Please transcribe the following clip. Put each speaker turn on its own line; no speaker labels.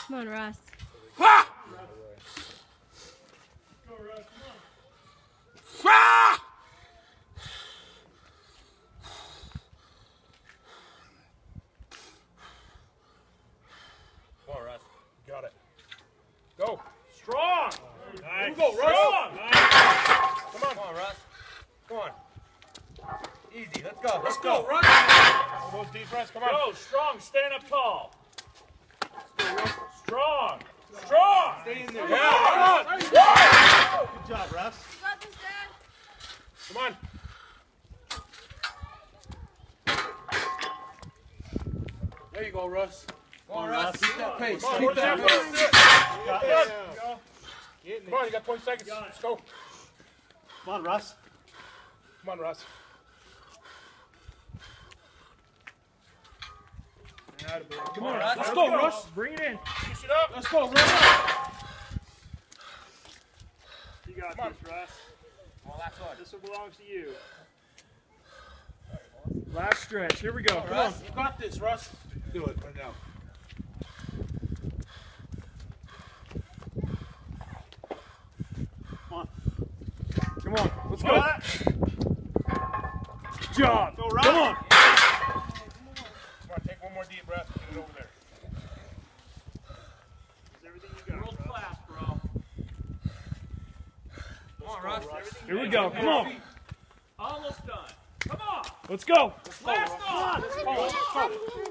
Come on, Russ.
Ha!
Go, Russ, come on.
Ah!
Come on, Russ.
Got it. Go.
Strong.
Here we go, Russ.
Strong.
Come on.
Come on, Russ. Come on. Easy. Let's go.
Let's go, Russ. Those deep breaths. Come on.
Go, strong. Stand up tall. Strong. Strong.
Stay in there.
Yeah.
Good job, Russ.
You got this, Dad.
Come on. There you go, Russ.
Come on, Russ. Keep that pace.
Come on,
Keep that pace.
Got
Come
this.
on. Come on, you got 20 seconds. Let's go.
Come on, Russ.
Come on, Russ.
Come on,
Russ.
Let's
Let's
go,
go.
Russ. Bring it in.
Push it up.
Let's go, Russ. You got this, Russ.
Well, that's one.
This one belongs to you. Last stretch. Here we go. Come on.
Russ.
You got this, Russ. Do it right now.
Come on. Let's go. Good job.
Go, Russ.
Come on.
Come on, take one more deep breath and get it over there.
That's everything you got,
World
Russ.
class, bro. Come on, Russ.
Here we go. Come on.
Almost done. Come on.
Let's go.
Last one.
Let's go.